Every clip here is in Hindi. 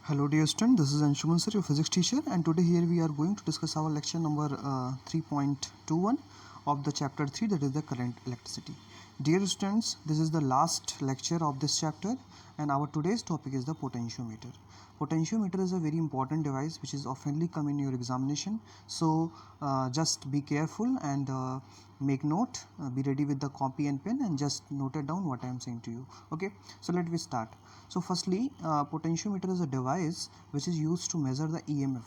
Hello dear student, this is Anshuman sir, your physics teacher, and today here we are going to discuss our lecture number 3.21 of the chapter 3, that is the current electricity. Dear students, this is the last lecture of this chapter and our today's topic is the potentiometer. Potentiometer is a very important device which is oftenly come in your examination, so just be careful and make note, be ready with the copy and pen and just note it down what I am saying to you. Okay, so let me start. So firstly, potentiometer is a device which is used to measure the EMF.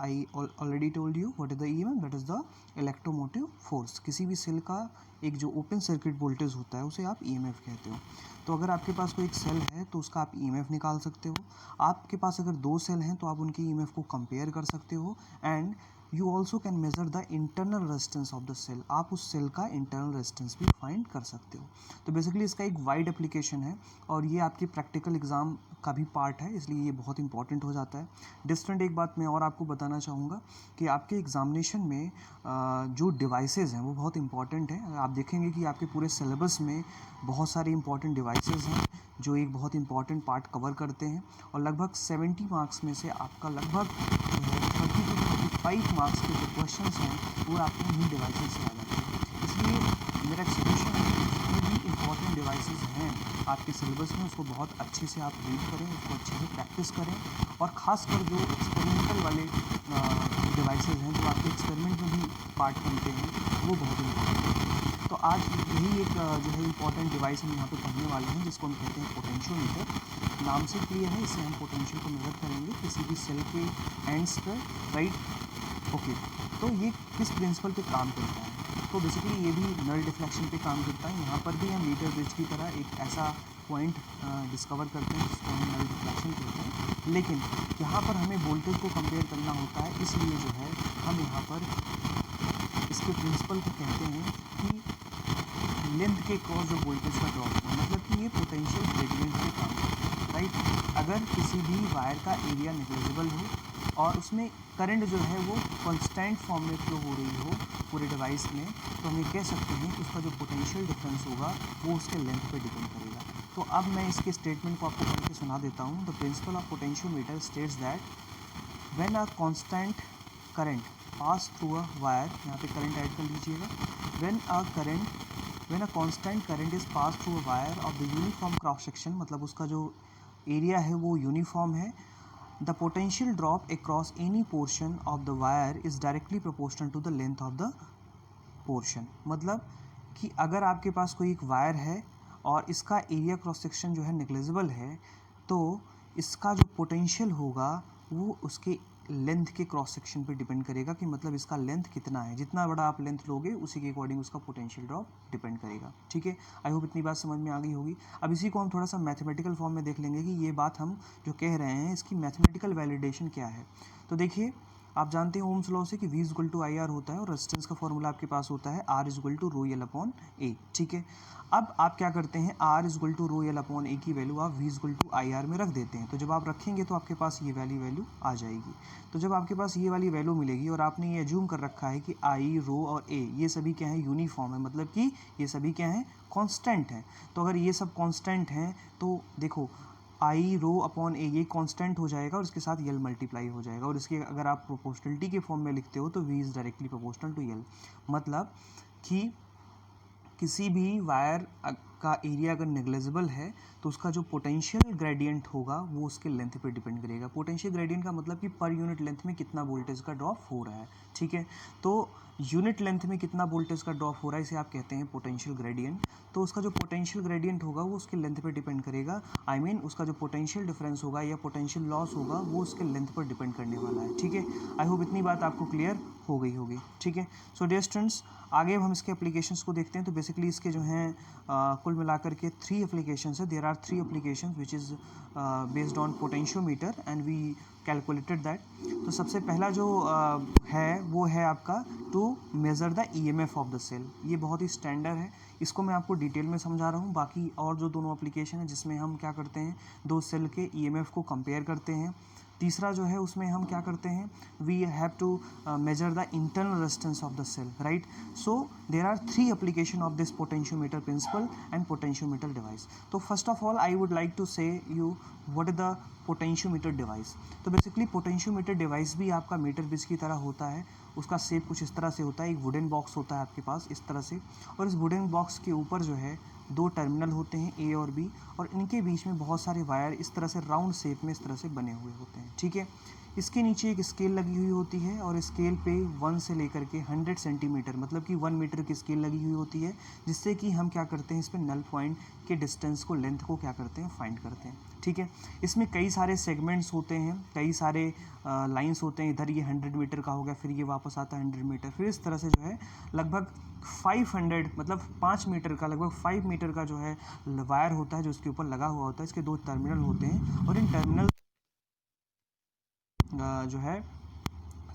I already told you what is the EMF, that is the electromotive force. किसी भी सेल का एक जो ओपन सर्किट वोल्टेज होता है उसे आप EMF कहते हो. तो अगर आपके पास कोई एक सेल है तो उसका आप EMF निकाल सकते हो. आपके पास अगर दो सेल हैं तो आप उनकी EMF को कंपेयर कर सकते हो and you also can measure the internal resistance of the cell. आप उस सेल का इंटरनल रेजिस्टेंस भी फाइंड कर सकते हो. तो बेसिकली इसका एक वाइड एप्लीकेशन है और ये आपके प्रैक्टिकल एग्जाम का भी पार्ट है, इसलिए ये बहुत इंपॉर्टेंट हो जाता है. डिस्टेंट एक बात मैं और आपको बताना चाहूँगा कि आपके एग्जामिनेशन में जो डिवाइसेस हैं वो बहुत इंपॉर्टेंट हैं. आप देखेंगे कि आपके पूरे सिलेबस में बहुत सारे इंपॉर्टेंट डिवाइसेस हैं जो एक बहुत इंपॉर्टेंट पार्ट कवर करते हैं और लगभग 70 मार्क्स में से आपका लगभग 30 to 35 मार्क्स के जो क्वेश्चन हैं वो आपको इन्हीं डिवाइसेस से आ जाते हैं. इसलिए मेरा सजेशन है कि जितने भी इंपॉर्टेंट डिवाइसेस हैं आपके सिलेबस में उसको बहुत अच्छे से आप रीड करें, उसको अच्छे से प्रैक्टिस करें और ख़ासकर जो एक्सपेरिमेंटल वाले डिवाइसेस हैं जो आपके एक्सपेरिमेंट में भी पार्ट बनते हैं वो बहुत इंपॉर्टेंट है. तो आज यही एक जो है इंपॉर्टेंट डिवाइस हम यहाँ पे पढ़ने वाले हैं जिसको हम कहते हैं पोटेंशियोमीटर. नाम से क्लियर है, इससे हम पोटेंशियल को मेजर करेंगे किसी भी सेल के एंड्स पर, राइट. ओके, तो ये किस प्रिंसिपल पे काम करता है? तो बेसिकली ये भी नल डिफ्लेक्शन पे काम करता है. यहाँ पर भी हम मीटर ब्रिज की तरह एक ऐसा पॉइंट डिस्कवर करते हैं जिसको हम नल डिफ्लेक्शन कहते हैं, लेकिन यहाँ पर हमें वोल्टेज को कंपेयर करना होता है. इसलिए जो है हम यहाँ पर इसके प्रिंसिपल को कहते हैं कि लेंथ के क्रॉस जो वोल्टेज का ड्रॉप है, मतलब कि ये पोटेंशियल ग्रेडियंट पे काम करता है, राइट. अगर किसी भी वायर का एरिया नेग्लिजिबल हो और उसमें करंट जो है वो कांस्टेंट फॉर्म में फ्लो हो रही हो पूरे डिवाइस में, तो हम ये कह सकते हैं कि उसका जो पोटेंशियल डिफरेंस होगा वो उसके लेंथ पे डिपेंड करेगा. तो अब मैं इसके स्टेटमेंट को आपको पढ़ के सुना देता हूँ. The principle of potentiometer states that when a constant current pass through a wire, यहाँ पे करंट ऐड कर लीजिएगा, when a constant current is passed through a wire of the uniform cross section, मतलब उसका जो एरिया है वो यूनिफॉर्म है, the potential drop across any portion of the wire is directly proportional to the length of the portion. मतलब कि अगर आपके पास कोई एक वायर है और इसका एरिया क्रॉस सेक्शन जो है नेग्लिजिबल है तो इसका जो पोटेंशियल होगा वो उसके लेंथ के क्रॉस सेक्शन पे डिपेंड करेगा कि मतलब इसका लेंथ कितना है. जितना बड़ा आप लेंथ लोगे उसी के अकॉर्डिंग उसका पोटेंशियल ड्रॉप डिपेंड करेगा. ठीक है, आई होप इतनी बात समझ में आ गई होगी. अब इसी को हम थोड़ा सा मैथमेटिकल फॉर्म में देख लेंगे कि ये बात हम जो कह रहे हैं इसकी मैथमेटिकल वैलिडेशन क्या है. तो देखिए, आप जानते हैं ओम्स लॉ से कि V equal to I R होता है और रेजिस्टेंस का फॉर्मूला आपके पास होता है R equal to rho l upon a. ठीक है, अब आप क्या करते हैं, R equal to rho l upon a की वैल्यू आप V equal to I R में रख देते हैं. तो जब आप रखेंगे तो आपके पास ये वैल्यू आ जाएगी. तो जब आपके पास ये वाली वैल्यू मिलेगी और आपने ये एज्यूम कर रखा है कि I, रो और ए ये सभी क्या है, यूनिफॉर्म है, मतलब कि ये सभी क्या हैं, कांस्टेंट हैं. तो अगर ये सब कांस्टेंट हैं तो देखो आई रो अपॉन ए ये कांस्टेंट हो जाएगा और इसके साथ यल मल्टीप्लाई हो जाएगा और इसके अगर आप प्रोपोर्शनलिटी के फॉर्म में लिखते हो तो V is directly proportional to l. मतलब कि किसी भी वायर का एरिया अगर नेग्लिजिबल है तो उसका जो पोटेंशियल ग्रेडियंट होगा वो उसके लेंथ पे डिपेंड करेगा. पोटेंशियल ग्रेडियंट का मतलब कि पर यूनिट लेंथ में कितना वोल्टेज का ड्रॉप हो रहा है. ठीक है, तो यूनिट लेंथ में कितना वोल्टेज का ड्रॉप हो रहा है इसे आप कहते हैं पोटेंशियल ग्रेडियंट. तो उसका जो पोटेंशियल ग्रेडियंट होगा वो उसके लेंथ पे डिपेंड करेगा. आई मीन उसका जो पोटेंशियल डिफरेंस होगा या पोटेंशियल लॉस होगा वो उसके लेंथ पर डिपेंड करने वाला है. ठीक है, आई होप इतनी बात आपको क्लियर हो गई होगी. ठीक है, सो डियर स्टूडेंट्स, आगे हम इसके एप्लीकेशंस को देखते हैं. तो बेसिकली इसके जो हैं कुल मिलाकर के 3 एप्लीकेशंस है. There are 3 applications which is based on potentiometer and we calculated that. तो सबसे पहला जो है वो है आपका to measure the EMF of the cell. ये बहुत ही स्टैंडर्ड है, इसको मैं आपको डिटेल में समझा रहा हूँ. बाकी और जो दोनों एप्लीकेशन है जिसमें हम क्या करते हैं, दो सेल के EMF को कंपेयर करते हैं. तीसरा जो है उसमें हम क्या करते हैं, we have to measure the internal resistance of the cell, right. So there are 3 application of this potentiometer principle and potentiometer device. तो first of all I would like to say you what is the potentiometer device? तो बेसिकली पोटेंशियोमीटर डिवाइस भी आपका मीटर ब्रिज की तरह होता है। उसका शेप कुछ इस तरह से होता है, एक वुडन बॉक्स होता है आपके पास इस तरह से, और इस वुडन बॉक्स के ऊपर जो है दो टर्मिनल होते हैं ए और बी, और इनके बीच में बहुत सारे वायर इस तरह से राउंड शेप में इस तरह से बने हुए होते हैं, ठीक है। इसके नीचे एक स्केल लगी हुई होती है, और स्केल पे 1 से लेकर के 100 सेंटीमीटर मतलब कि 1 मीटर की स्केल लगी हुई होती है, जिससे कि हम क्या करते हैं, इस पर नल पॉइंट के डिस्टेंस को, लेंथ को क्या करते हैं, फाइंड करते हैं, ठीक है। इसमें कई सारे सेगमेंट्स होते हैं, कई सारे लाइंस होते हैं। इधर ये 100 मीटर का हो गया, फिर ये वापस आता है 100 मीटर, फिर इस तरह से जो है लगभग 500 मतलब 5 मीटर का, लगभग 5 मीटर का जो है वायर होता है जो इसके ऊपर लगा हुआ होता है। इसके दो टर्मिनल होते हैं, और इन टर्मिनल जो है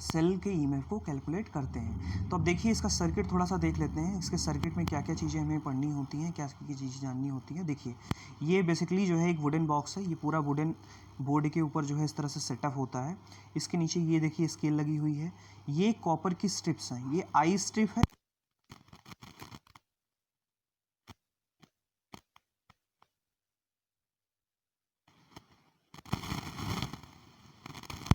सेल के ईएमएफ को कैलकुलेट करते हैं। तो अब देखिए इसका सर्किट थोड़ा सा देख लेते हैं, इसके सर्किट में क्या क्या चीज़ें हमें पढ़नी होती हैं, क्या क्या चीज़ें जाननी होती हैं। देखिए ये बेसिकली जो है एक वुडन बॉक्स है, ये पूरा वुडन बोर्ड के ऊपर जो है इस तरह से सेटअप होता है। इसके नीचे ये देखिए स्केल लगी हुई है, ये कॉपर की स्ट्रिप्स हैं, ये आई स्ट्रिप है,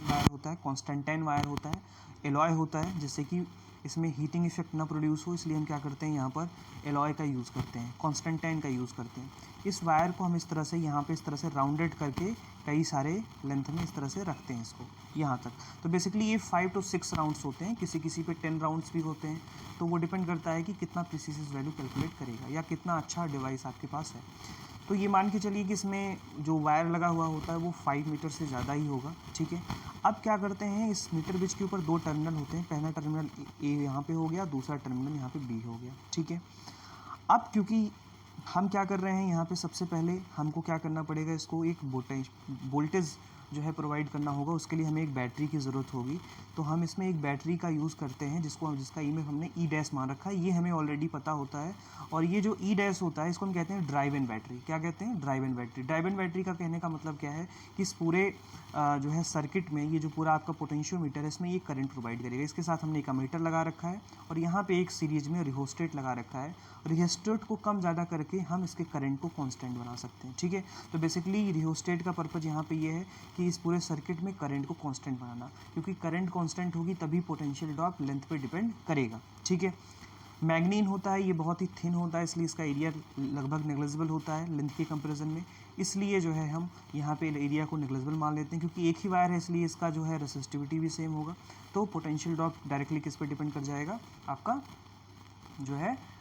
वायर होता है, कॉन्स्टेंटाइन वायर होता है, एलॉय होता है, जिससे कि इसमें हीटिंग इफेक्ट ना प्रोड्यूस हो, इसलिए हम क्या करते हैं यहाँ पर एलॉय का यूज़ करते हैं, कॉन्स्टेंटाइन का यूज़ करते हैं। इस वायर को हम इस तरह से यहाँ पे इस तरह से राउंडेड करके कई सारे लेंथ में इस तरह से रखते हैं इसको यहाँ तक। तो बेसिकली ये 5 to 6 राउंड्स होते हैं, किसी किसी पे 10 राउंड्स भी होते हैं। तो वो डिपेंड करता है कि कितना प्रिसीज वैल्यू कैलकुलेट करेगा या कितना अच्छा डिवाइस आपके पास है। तो ये मान के चलिए कि इसमें जो वायर लगा हुआ होता है वो 5 मीटर से ज़्यादा ही होगा, ठीक है। अब क्या करते हैं, इस मीटर ब्रिज के ऊपर दो टर्मिनल होते हैं, पहला टर्मिनल ए यहाँ पे हो गया, दूसरा टर्मिनल यहाँ पे बी हो गया, ठीक है। अब क्योंकि हम क्या कर रहे हैं यहाँ पे, सबसे पहले हमको क्या करना पड़ेगा, इसको एक वोल्टेज जो है प्रोवाइड करना होगा, उसके लिए हमें एक बैटरी की ज़रूरत होगी। तो हम इसमें एक बैटरी का यूज़ करते हैं, जिसका ईएमएफ हमने ई डैश मान रखा है, ये हमें ऑलरेडी पता होता है। और ये जो ई डैश होता है इसको हम कहते हैं ड्राइव इन बैटरी। क्या कहते हैं, ड्राइव इन बैटरी। ड्राइव इन बैटरी का कहने का मतलब क्या है कि इस पूरे जो है सर्किट में ये जो पूरा आपका पोटेंशियोमीटर है, इसमें ये करंट प्रोवाइड करेगा। इसके साथ हमने एक अमीटर लगा रखा है, और यहाँ पे एक सीरीज में रिहोस्टेट लगा रखा है। रिहोस्टेट को कम ज़्यादा करके हम इसके करंट को कांस्टेंट बना सकते हैं, ठीक है। तो बेसिकली रिहोस्टेट का पर्पज़ यहाँ पे ये है कि इस पूरे सर्किट में करंट को कांस्टेंट बनाना, क्योंकि करंट कांस्टेंट होगी तभी पोटेंशियल ड्रॉप लेंथ पे डिपेंड करेगा, ठीक है। मैग्नीन होता है, ये बहुत ही थिन होता है, इसलिए इसका एरिया लगभग नेग्लिजिबल होता है लेंथ के कंपैरिजन में। इसलिए जो है हम यहाँ पे एरिया को नेग्लिजिबल मान लेते हैं, क्योंकि एक ही वायर है इसलिए इसका जो है रेसिस्टिविटी भी सेम होगा। तो पोटेंशियल ड्रॉप डायरेक्टली किस पे डिपेंड कर जाएगा, आपका जो है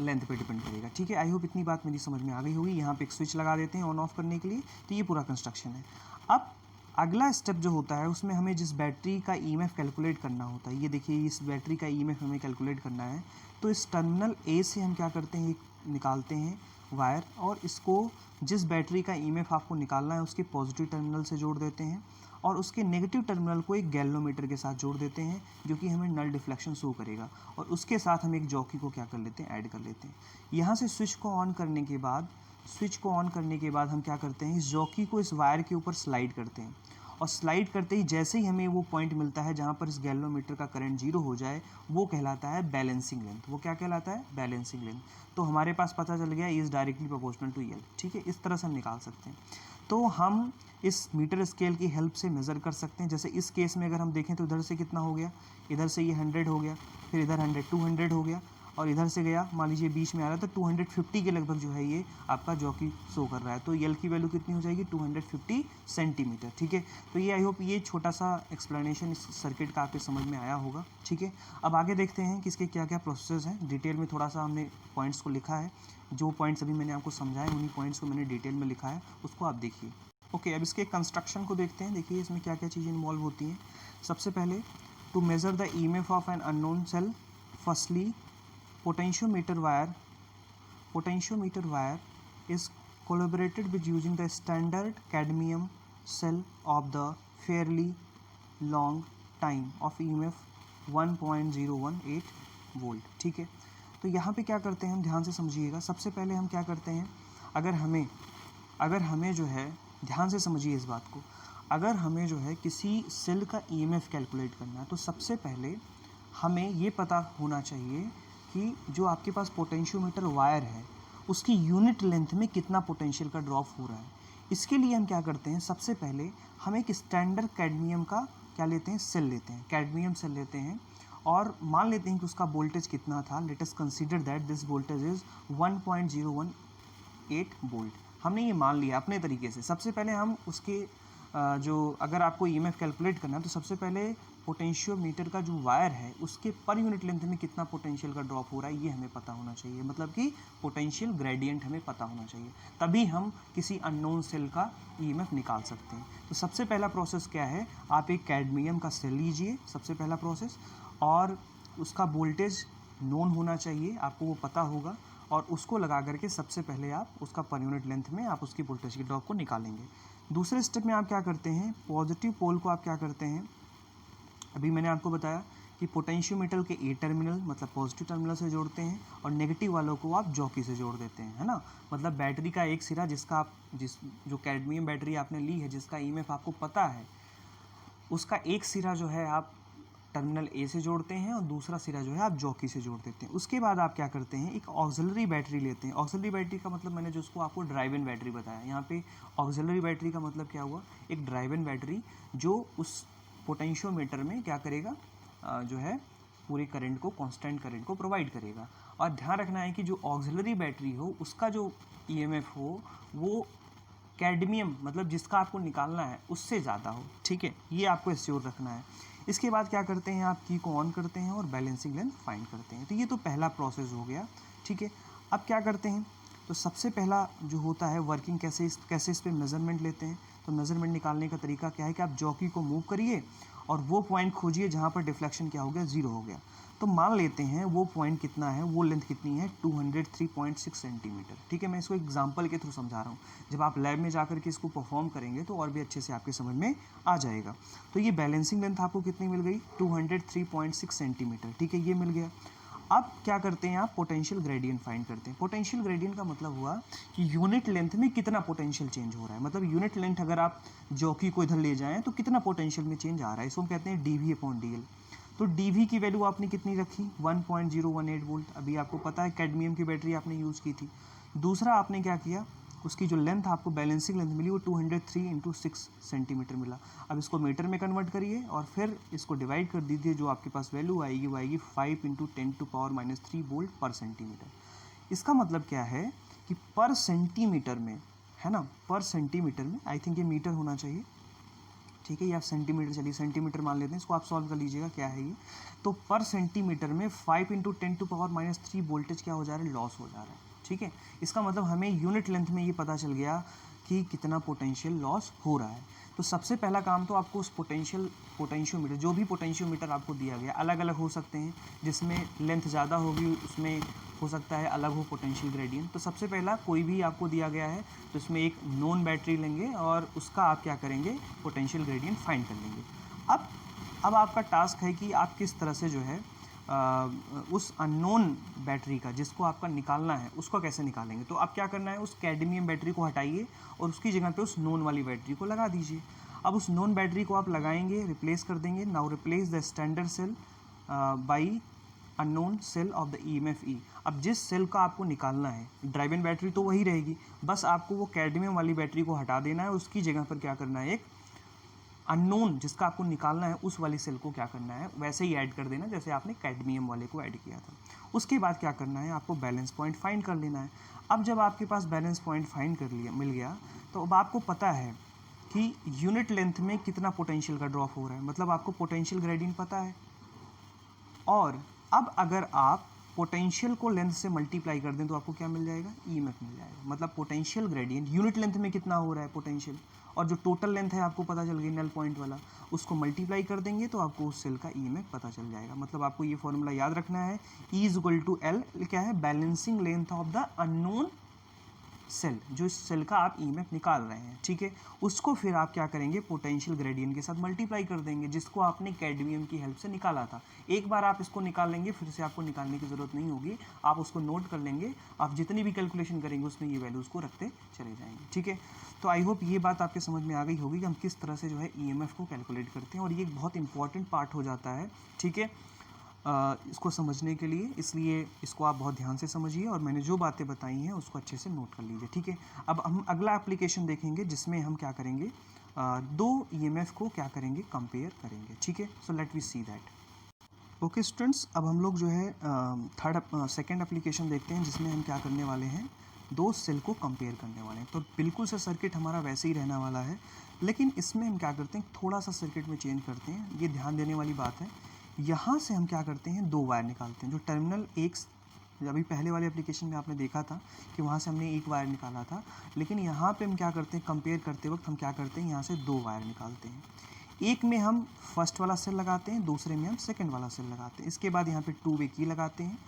लेंथ पे डिपेंड करेगा, ठीक है। आई होप इतनी बात मेरी समझ में आ गई होगी। यहाँ पे एक स्विच लगा देते हैं ऑन ऑफ करने के लिए। तो ये पूरा कंस्ट्रक्शन है। अब अगला स्टेप जो होता है उसमें हमें जिस बैटरी का ईएमएफ कैलकुलेट करना होता है, ये देखिए इस बैटरी का ईएमएफ हमें कैलकुलेट करना है। तो इस टर्मिनल ए से हम क्या करते हैं, निकालते हैं वायर, और इसको जिस बैटरी का ईएमएफ आपको निकालना है उसके पॉजिटिव टर्मिनल से जोड़ देते हैं, और उसके नेगेटिव टर्मिनल को एक गैल्वेनोमीटर के साथ जोड़ देते हैं, जो कि हमें नल डिफ्लेक्शन शो करेगा। और उसके साथ हम एक जॉकी को क्या कर लेते हैं, ऐड कर लेते हैं। यहाँ से स्विच को ऑन करने के बाद हम क्या करते हैं, इस जॉकी को इस वायर के ऊपर स्लाइड करते हैं, और स्लाइड करते ही जैसे ही हमें वो पॉइंट मिलता है जहाँ पर इस गैल्वेनोमीटर का करंट जीरो हो जाए, वो कहलाता है बैलेंसिंग लेंथ। वो क्या कहलाता है, बैलेंसिंग लेंथ। तो हमारे पास पता चल गया is directly proportional to L, ठीक है। इस तरह से हम निकाल सकते हैं। तो हम इस मीटर स्केल की हेल्प से मेज़र कर सकते हैं। जैसे इस केस में अगर हम देखें तो इधर से कितना हो गया, इधर से ये 100 हो गया, फिर इधर 100 200 हो गया, और इधर से गया, मान लीजिए बीच में आ रहा है, तो 250 के लगभग जो है ये आपका जॉकी शो कर रहा है। तो एल की वैल्यू कितनी हो जाएगी, 250 सेंटीमीटर, ठीक है। तो ये आई होप ये छोटा सा एक्सप्लेनेशन इस सर्किट का आपके समझ में आया होगा, ठीक है। अब आगे देखते हैं कि इसके क्या क्या प्रोसेस हैं। डिटेल में थोड़ा सा हमने पॉइंट्स को लिखा है, जो पॉइंट्स अभी मैंने आपको समझाए उन्हीं पॉइंट्स को मैंने डिटेल में लिखा है, उसको आप देखिए। ओके, अब इसके कंस्ट्रक्शन को देखते हैं। देखिए इसमें क्या क्या चीज़ें इन्वॉल्व होती हैं। सबसे पहले, to measure the EMF of an unknown cell, firstly potentiometer wire is collaborated with using the standard cadmium cell of the fairly long time of EMF 1.018 volt, ठीक है। तो यहाँ पे क्या करते हैं हम, ध्यान से समझिएगा। सबसे पहले हम क्या करते हैं, अगर हमें जो है, ध्यान से समझिए इस बात को, अगर हमें जो है किसी सेल का ईएमएफ कैलकुलेट करना है, तो सबसे पहले हमें ये पता होना चाहिए कि जो आपके पास पोटेंशियोमीटर वायर है उसकी यूनिट लेंथ में कितना पोटेंशियल का ड्रॉप हो रहा है। इसके लिए हम क्या करते हैं, सबसे पहले हम एक स्टैंडर्ड कैडमियम का क्या लेते हैं, सेल लेते हैं, कैडमियम सेल लेते हैं और मान लेते हैं कि उसका वोल्टेज कितना था। Let us consider that this voltage is 1.018 volt. हमने ये मान लिया अपने तरीके से। सबसे पहले हम उसके जो अगर आपको ईएमएफ कैलकुलेट करना है तो सबसे पहले पोटेंशियोमीटर का जो वायर है उसके पर यूनिट लेंथ में कितना पोटेंशियल का ड्रॉप हो रहा है ये हमें पता होना चाहिए, मतलब कि पोटेंशियल ग्रेडियंट हमें पता होना चाहिए, तभी हम किसी अननोन सेल का ईएमएफ निकाल सकते हैं। तो सबसे पहला प्रोसेस क्या है, आप एक कैडमियम का सेल लीजिए, सबसे पहला प्रोसेस, और उसका वोल्टेज नोन होना चाहिए, आपको वो पता होगा, और उसको लगा करके सबसे पहले आप उसका पर यूनिट लेंथ में आप उसकी वोल्टेज की ड्रॉप को निकालेंगे। दूसरे स्टेप में आप क्या करते हैं, पॉजिटिव पोल को आप क्या करते हैं, अभी मैंने आपको बताया कि पोटेंशियोमीटर के ए टर्मिनल मतलब पॉजिटिव टर्मिनल से जोड़ते हैं और नेगेटिव वालों को आप जॉकी से जोड़ देते हैं, है ना। मतलब बैटरी का एक सिरा जिसका आप जो कैडमियम बैटरी आपने ली है जिसका ईएमएफ आपको पता है, उसका एक सिरा जो है आप टर्मिनल ए से जोड़ते हैं और दूसरा सिरा जो है आप जॉकी से जोड़ देते हैं। उसके बाद आप क्या करते हैं, एक ऑक्सिलरी बैटरी लेते हैं। ऑक्सिलरी बैटरी का मतलब मैंने जो उसको आपको ड्राइव इन बैटरी बताया, यहाँ पे ऑक्सिलरी बैटरी का मतलब क्या हुआ, एक ड्राइव इन बैटरी जो उस पोटेंशियोमीटर में क्या करेगा, जो है पूरे करंट को, कांस्टेंट करंट को प्रोवाइड करेगा। और ध्यान रखना है कि जो ऑक्सिलरी बैटरी हो उसका जो ईएमएफ हो वो कैडमियम मतलब जिसका आपको निकालना है उससे ज़्यादा हो, ठीक है, ये आपको एश्योर रखना है। इसके बाद क्या करते हैं, आप की को ऑन करते हैं और बैलेंसिंग लेंथ फाइंड करते हैं। तो ये तो पहला प्रोसेस हो गया, ठीक है। अब क्या करते हैं, तो सबसे पहला जो होता है वर्किंग कैसे इस पे मेजरमेंट लेते हैं। तो मेजरमेंट निकालने का तरीका क्या है कि आप जॉकी को मूव करिए और वो पॉइंट खोजिए जहाँ पर डिफ्लेक्शन क्या हो गया, 0 हो गया। तो मान लेते हैं वो पॉइंट कितना है, वो लेंथ कितनी है, 203.6 सेंटीमीटर, ठीक है। मैं इसको एग्जांपल के थ्रू समझा रहा हूँ, जब आप लैब में जाकर के इसको परफॉर्म करेंगे तो और भी अच्छे से आपके समझ में आ जाएगा। तो ये बैलेंसिंग लेंथ आपको कितनी मिल गई, 203.6 सेंटीमीटर, ठीक है, ये मिल गया। अब क्या करते हैं, आप पोटेंशियल ग्रेडियंट फाइंड करते हैं। पोटेंशियल ग्रेडियंट का मतलब हुआ कि यूनिट लेंथ में कितना पोटेंशियल चेंज हो रहा है, मतलब यूनिट लेंथ अगर आप जॉकी को इधर ले जाएं तो कितना पोटेंशियल में चेंज आ रहा है, इसको हम कहते हैं dV/dL। तो dV की वैल्यू आपने कितनी रखी, 1.018 वोल्ट, अभी आपको पता है कैडमियम की बैटरी आपने यूज़ की थी। दूसरा आपने क्या किया, उसकी जो लेंथ आपको बैलेंसिंग लेंथ मिली वो 203/6 सेंटीमीटर मिला। अब इसको मीटर में कन्वर्ट करिए और फिर इसको डिवाइड कर दीजिए, जो आपके पास वैल्यू आएगी वो आएगी 5 × 10⁻³ वोल्ट पर सेंटीमीटर। इसका मतलब क्या है कि पर सेंटीमीटर में, है ना, पर सेंटीमीटर में, आई थिंक ये मीटर होना चाहिए, ठीक है, या सेंटीमीटर, चलिए सेंटीमीटर मान लेते हैं, इसको आप सॉल्व कर लीजिएगा क्या है ये। तो पर सेंटीमीटर में 5 × 10⁻³ वोल्टेज क्या हो जा रहा है, लॉस हो जा रहा है, ठीक है। इसका मतलब हमें यूनिट लेंथ में ये पता चल गया कि कितना पोटेंशियल लॉस हो रहा है। तो सबसे पहला काम तो आपको उस पोटेंशियोमीटर, जो भी पोटेंशियोमीटर आपको दिया गया, अलग अलग हो सकते हैं, जिसमें लेंथ ज़्यादा होगी उसमें हो सकता है अलग हो पोटेंशियल ग्रेडियंट। तो सबसे पहला कोई भी आपको दिया गया है तो इसमें एक नॉन बैटरी लेंगे और उसका आप क्या करेंगे, पोटेंशियल ग्रेडियंट फाइंड कर लेंगे। अब आपका टास्क है कि आप किस तरह से जो है उस अननोन बैटरी का जिसको आपका निकालना है उसको कैसे निकालेंगे। तो आप क्या करना है, उस कैडमियम बैटरी को हटाइए और उसकी जगह पे उस नॉन वाली बैटरी को लगा दीजिए। अब उस नॉन बैटरी को आप लगाएंगे, रिप्लेस कर देंगे। Now replace the standard cell by unknown cell of the EMF-E। अब जिस सेल का आपको निकालना है, ड्राइव इन बैटरी तो वही रहेगी, बस आपको वो कैडमियम वाली बैटरी को हटा देना है, उसकी जगह पर क्या करना है, एक अननोन जिसका आपको निकालना है उस वाली सेल को क्या करना है, वैसे ही ऐड कर देना जैसे आपने कैडमियम वाले को ऐड किया था। उसके बाद क्या करना है, आपको बैलेंस पॉइंट फाइंड कर लेना है। अब जब आपके पास बैलेंस पॉइंट फाइंड कर लिया, मिल गया, तो अब आपको पता है कि यूनिट लेंथ में कितना पोटेंशियल का ड्रॉप हो रहा है, मतलब आपको पोटेंशियल ग्रेडियंट पता है। और अब अगर आप पोटेंशियल को लेंथ से मल्टीप्लाई कर दें तो आपको क्या मिल जाएगा, EMF मिल जाएगा। मतलब पोटेंशियल ग्रेडियंट यूनिट लेंथ में कितना हो रहा है पोटेंशियल, और जो टोटल लेंथ है आपको पता चल गई नल पॉइंट वाला, उसको मल्टीप्लाई कर देंगे तो आपको उस सेल का EMF पता चल जाएगा। मतलब आपको ये फॉर्मूला याद रखना है, E = L क्या है, balancing length of the unknown cell, जो इस सेल का आप EMF निकाल रहे हैं, ठीक है। उसको फिर आप क्या करेंगे, पोटेंशियल ग्रेडियंट के साथ मल्टीप्लाई कर देंगे, जिसको आपने कैडमियम की हेल्प से निकाला था। एक बार आप इसको निकाल लेंगे, फिर से आपको निकालने की ज़रूरत नहीं होगी, आप उसको नोट कर लेंगे, आप जितनी भी कैलकुलेशन करेंगे उसमें ये वैल्यूज़ को रखते चले जाएंगे, ठीक है। तो आई होप ये बात आपके समझ में आ गई होगी कि हम किस तरह से जो है EMF को कैलकुलेट करते हैं, और ये एक बहुत इंपॉर्टेंट पार्ट हो जाता है, ठीक है। इसको समझने के लिए, इसलिए इसको आप बहुत ध्यान से समझिए और मैंने जो बातें बताई हैं उसको अच्छे से नोट कर लीजिए, ठीक है। अब हम अगला एप्लीकेशन देखेंगे जिसमें हम क्या करेंगे, दो ईएमएफ को क्या करेंगे, कंपेयर करेंगे, ठीक है। So let we see that. Okay students, अब हम लोग जो है सेकेंड एप्लीकेशन देखते हैं जिसमें हम क्या करने वाले हैं, दो सेल को कंपेयर करने वाले हैं। तो बिल्कुल सा सर्किट हमारा वैसे ही रहने वाला है, लेकिन इसमें हम क्या करते हैं, थोड़ा सा सर्किट में चेंज करते हैं। ये ध्यान देने वाली बात है, यहाँ से हम क्या करते हैं, दो वायर निकालते हैं। जो टर्मिनल एक, अभी पहले वाले एप्लीकेशन में आपने देखा था कि वहाँ से हमने एक वायर निकाला था, लेकिन यहाँ पे हम क्या करते हैं, कंपेयर करते वक्त हम क्या करते हैं, यहाँ से दो वायर निकालते हैं। एक में हम फर्स्ट वाला सेल लगाते हैं, दूसरे में हम सेकंड वाला सेल लगाते हैं। इसके बाद यहाँ पे टू वे की लगाते हैं।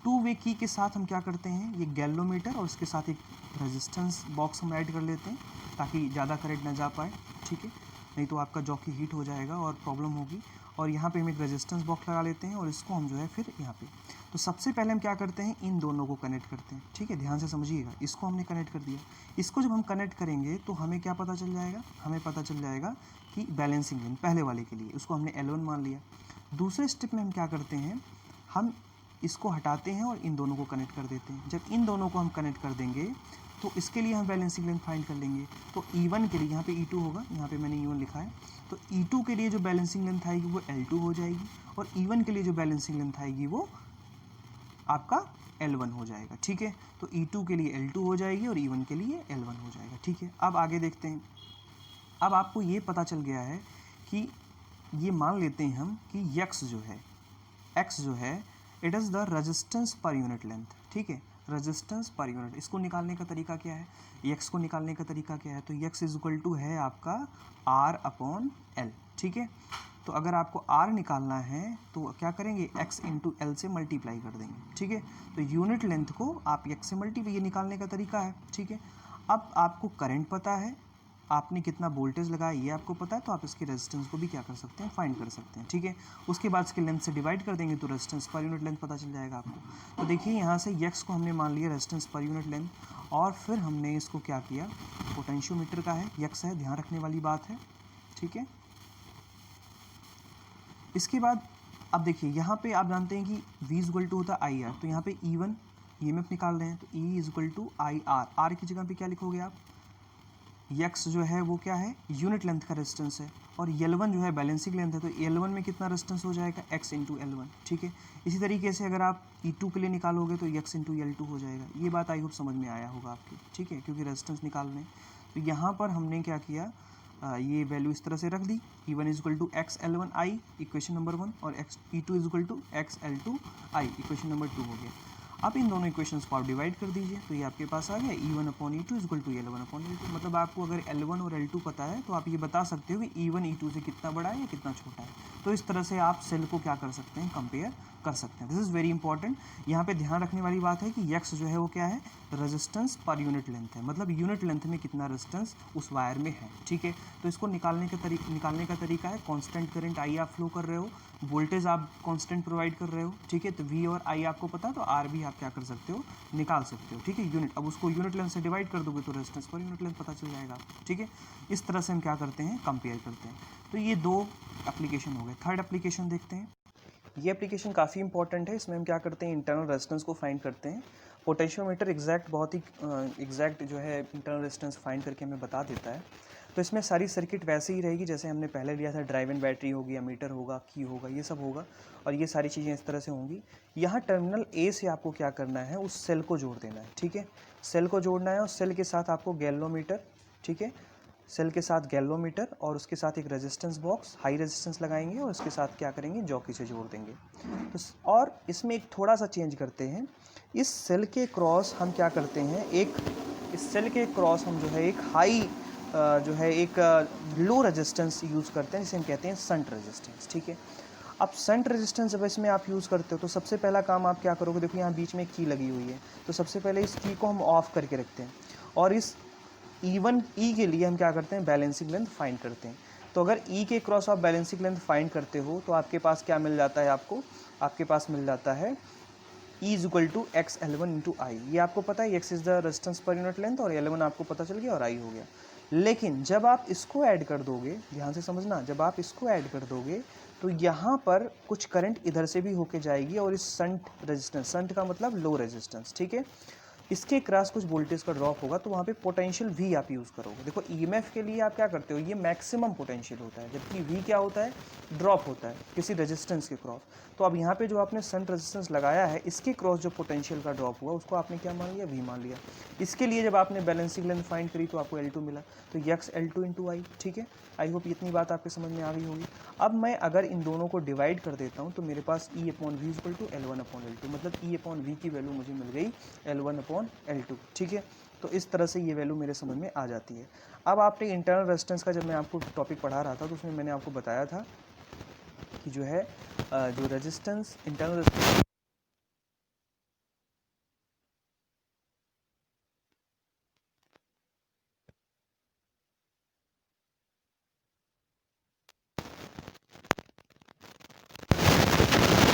टू वे की के साथ हम क्या करते हैं, ये गैल्वोमीटर और उसके साथ एक रेजिस्टेंस बॉक्स हम ऐड कर लेते हैं ताकि ज़्यादा करंट ना जा पाए, ठीक है, नहीं तो आपका जॉकी हीट हो जाएगा और प्रॉब्लम होगी। और यहाँ पे हम एक रेजिस्टेंस बॉक्स लगा लेते हैं और इसको हम जो है फिर यहाँ पे, तो सबसे पहले हम क्या करते हैं, इन दोनों को कनेक्ट करते हैं, ठीक है, ध्यान से समझिएगा। इसको हमने कनेक्ट कर दिया, इसको जब हम कनेक्ट करेंगे तो हमें क्या पता चल जाएगा, हमें पता चल जाएगा कि बैलेंसिंग लाइन पहले वाले के लिए, उसको हमने L1 मान लिया। दूसरे स्टेप में हम क्या करते हैं, हम इसको हटाते हैं और इन दोनों को कनेक्ट कर देते हैं। जब इन दोनों को हम कनेक्ट कर देंगे तो इसके लिए हम बैलेंसिंग लेंथ फाइंड कर लेंगे। तो E1 के लिए यहाँ पे E2 होगा, यहाँ पे मैंने E1 लिखा है, तो E2 के लिए जो बैलेंसिंग लेंथ आएगी वो L2 हो जाएगी, और E1 के लिए जो बैलेंसिंग लेंथ आएगी वो आपका L1 हो जाएगा, ठीक है। तो E2 के लिए L2 हो जाएगी और E1 के लिए L1 हो जाएगा, ठीक है। अब आगे देखते हैं। अब आपको ये पता चल गया है कि ये मान लेते हैं हम कि X जो है it is the resistance per unit length, ठीक है, रेजिस्टेंस पर यूनिट। इसको निकालने का तरीका क्या है, X को निकालने का तरीका क्या है, तो X इज इक्वल टू है आपका R/L, ठीक है। तो अगर आपको R निकालना है तो क्या करेंगे, X इंटू L से मल्टीप्लाई कर देंगे, ठीक है। तो यूनिट लेंथ को आप X से मल्टीप्लाई, ये निकालने का तरीका है, ठीक है। अब आपको करंट पता है, आपने कितना वोल्टेज लगाया ये आपको पता है, तो आप इसके रेजिस्टेंस को भी क्या कर सकते हैं, फाइंड कर सकते हैं, ठीक है। उसके बाद इसके लेंथ से डिवाइड कर देंगे तो रेजिस्टेंस पर यूनिट लेंथ पता चल जाएगा आपको। तो देखिए यहाँ से X को हमने मान लिया रेजिस्टेंस पर यूनिट लेंथ, और फिर हमने इसको क्या किया, पोटेंशियोमीटर का है, X है, ध्यान रखने वाली बात है, ठीक है। इसके बाद अब देखिए यहाँ पे आप जानते हैं कि V इज इक्वल टू होता है IR, तो यहाँ पे E1 EMF निकाल रहे हैं, तो E is equal to IR, R की जगह पे क्या लिखोगे आप, X जो है वो क्या है, यूनिट लेंथ का रेजिस्टेंस है, और L1 जो है बैलेंसिंग लेंथ है, तो L1 में कितना रेजिस्टेंस हो जाएगा, X इंटू L1, ठीक है। इसी तरीके से अगर आप E2 के लिए निकालोगे तो X इंटू L2 हो जाएगा। ये बात आई होप समझ में आया होगा आपकी, ठीक है, क्योंकि रेजिस्टेंस निकालने। तो यहाँ पर हमने क्या किया, ये वैल्यू इस तरह से रख दी, E1 is equal to XL1I equation number 1, और E2 is equal to XL2I equation number 2 हो गया। अब इन दोनों इक्वेशंस को आप डिवाइड कर दीजिए, तो ये आपके पास आ गया E1/E2 is equal to L1/L2। मतलब आपको अगर L1 और L2 पता है तो आप ये बता सकते हो कि E1 E2 से कितना बड़ा है या कितना छोटा है। तो इस तरह से आप सेल को क्या कर सकते हैं, कंपेयर कर सकते हैं। This is very important. यहाँ पे ध्यान रखने वाली बात है कि X जो है वो क्या है, रेजिस्टेंस पर यूनिट लेंथ है, मतलब यूनिट लेंथ में कितना रेजिस्टेंस उस वायर में है, ठीक है। तो इसको निकालने का तरीका है, कांस्टेंट करंट I आप फ्लो कर रहे हो, वोल्टेज आप कांस्टेंट प्रोवाइड कर रहे हो, ठीक है, तो V और I आपको पता है, तो R भी आप क्या कर सकते हो, निकाल सकते हो, ठीक है, यूनिट। अब उसको यूनिट लेंथ से डिवाइड कर दोगे तो रेजिस्टेंस पर यूनिट लेंथ पता चल जाएगा, ठीक है। इस तरह से हम क्या करते हैं, कंपेयर करते हैं। तो ये दो एप्लीकेशन हो गए। थर्ड एप्लीकेशन देखते हैं। ये एप्लीकेशन काफ़ी इंपॉर्टेंट है। इसमें हम क्या करते हैं, इंटरनल रेजिस्टेंस को फाइंड करते हैं। पोटेंशियोमीटर एग्जैक्ट, बहुत ही एग्जैक्ट जो है इंटरनल रेजिस्टेंस फाइंड करके हमें बता देता है। तो इसमें सारी सर्किट वैसे ही रहेगी जैसे हमने पहले लिया था, ड्राइव इन बैटरी होगी, मीटर होगा, की होगा, ये सब होगा, और ये सारी चीज़ें इस तरह से होंगी। यहाँ टर्मिनल A से आपको क्या करना है, उस सेल को जोड़ देना है, ठीक है, सेल को जोड़ना है, और सेल के साथ आपको गैल्वोमीटर, ठीक है, सेल के साथ गैल्वोमीटर और उसके साथ एक रेजिस्टेंस बॉक्स, हाई रेजिस्टेंस लगाएंगे, और उसके साथ क्या करेंगे, जॉकी से जोड़ देंगे। तो और इसमें एक थोड़ा सा चेंज करते हैं, इस सेल के क्रॉस हम क्या करते हैं, इस सेल के क्रॉस हम जो है एक हाई जो है एक लो रेजिस्टेंस यूज़ करते हैं, जिसे हम कहते हैं शंट रेजिस्टेंस, ठीक है। अब शंट रेजिस्टेंस जब इसमें आप यूज़ करते हो तो सबसे पहला काम आप क्या करोगे, देखो यहाँ बीच में की लगी हुई है, तो सबसे पहले इस की को हम ऑफ करके रखते हैं, और इस E1 E के लिए हम क्या करते हैं, बैलेंसिंग लेंथ फाइंड करते हैं। तो अगर E के क्रॉस आप बैलेंसिंग लेंथ फाइंड करते हो तो आपके पास क्या मिल जाता है, आपके पास मिल जाता है E is equal to XL1 into I। ये आपको पता है, X is the resistance per unit length, और L1 आपको पता चल गया और I हो गया। लेकिन जब आप इसको ऐड कर दोगे, ध्यान से समझना, जब आप इसको ऐड कर दोगे तो यहाँ पर कुछ करंट इधर से भी होके जाएगी और इस शंट रेजिस्टेंस, शंट का मतलब लो रेजिस्टेंस, ठीक है, इसके क्रॉस कुछ वोल्टेज का ड्रॉप होगा, तो वहाँ पे पोटेंशियल वी आप यूज़ करोगे। देखो ईएमएफ के लिए आप क्या करते हो, ये मैक्सिमम पोटेंशियल होता है, जबकि वी क्या होता है, ड्रॉप होता है किसी रेजिस्टेंस के क्रॉस। तो अब यहाँ पे जो आपने शंट रेजिस्टेंस लगाया है, इसके क्रॉस जो पोटेंशियल का ड्रॉप हुआ उसको आपने क्या मान लिया, वी मान लिया। इसके लिए जब आपने बैलेंसिंग लेंथ फाइंड करी तो आपको L2 मिला, तो यक्स L2 इंटू आई, ठीक है। आई होप इतनी बात आपके समझ में आ गई होगी। अब मैं अगर इन दोनों को डिवाइड कर देता हूँ तो मेरे पास E upon V equal to L1 upon L2, मतलब E अपॉन वी की वैल्यू मुझे मिल गई L1 अपॉन L2, ठीक है। तो इस तरह से ये वैल्यू मेरे समझ में आ जाती है। अब आपने इंटरनल रेजिस्टेंस का जब मैं आपको टॉपिक पढ़ा रहा था तो उसमें मैंने आपको बताया था कि जो है जो रेजिस्टेंस, इंटरनल रेजिस्टेंस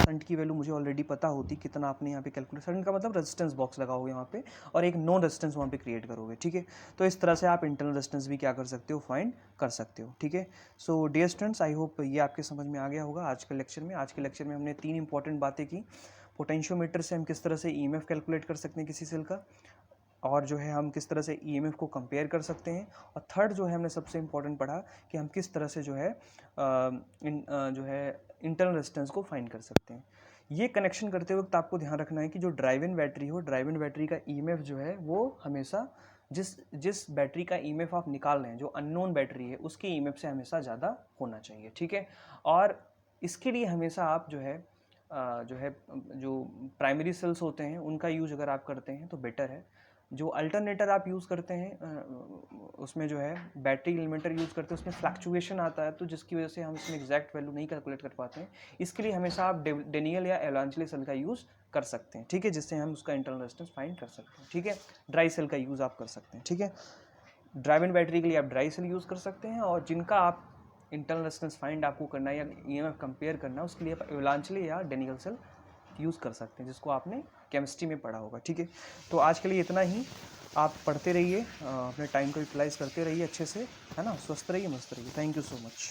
शंट की वैल्यू मुझे ऑलरेडी पता होती, कितना आपने यहाँ पे कैलकुलेट, शंट का मतलब रेजिस्टेंस बॉक्स लगाओगे यहाँ पे और एक नॉन रेजिस्टेंस वहाँ पे क्रिएट करोगे, ठीक है। तो इस तरह से आप इंटरनल रेजिस्टेंस भी क्या कर सकते हो, फाइंड कर सकते हो, ठीक है। So dear students, I hope ये आपके समझ में आ गया होगा आज के लेक्चर में। आज के लेक्चर में हमने 3 इंपॉर्टेंट बातें की। पोटेंशियोमीटर से हम किस तरह से ईएमएफ कैलकुलेट कर सकते हैं किसी सेल का, और जो है हम किस तरह से ईएमएफ को कंपेयर कर सकते हैं, और थर्ड जो है हमने सबसे इम्पोर्टेंट पढ़ा कि हम किस तरह से जो है इंटरनल रेजिस्टेंस को फाइंड कर सकते हैं। ये कनेक्शन करते वक्त आपको ध्यान रखना है कि जो ड्राइव इन बैटरी हो, ड्राइव इन बैटरी का ईएमएफ जो है वो हमेशा जिस बैटरी का ईएमएफ आप निकाल रहे हैं, जो अननोन बैटरी है, उसके ईएमएफ से हमेशा ज़्यादा होना चाहिए, ठीक है। और इसके लिए हमेशा आप जो प्राइमरी सेल्स होते हैं उनका यूज अगर आप करते हैं तो बेटर है। जो अल्टरनेटर आप यूज़ करते हैं उसमें जो है बैटरी एलिमेंटर यूज़ करते हैं, उसमें फ्लक्चुएशन आता है, तो जिसकी वजह से हम इसमें एग्जैक्ट वैल्यू नहीं कैलकुलेट कर पाते हैं। इसके लिए हमेशा आप डेनियल या एलांचले सेल का यूज़ कर सकते हैं, ठीक है, जिससे हम उसका इंटरनल रेजिस्टेंस फाइंड कर सकते हैं, ठीक है। ड्राई सेल का यूज़ आप कर सकते हैं, ठीक है। ड्राइव इन बैटरी के लिए आप ड्राई सेल यूज़ कर सकते हैं, और जिनका आप इंटरनल रेजिस्टेंस फाइंड आपको करना है या ईएमएफ कंपेयर करना है, उसके लिए आप एलांचले या डेनियल सेल यूज़ कर सकते हैं, जिसको आपने केमिस्ट्री में पढ़ा होगा, ठीक है। तो आज के लिए इतना ही। आप पढ़ते रहिए, अपने टाइम को यूटिलाइज़ करते रहिए अच्छे से, है ना। स्वस्थ रहिए, मस्त रहिए। Thank you so much.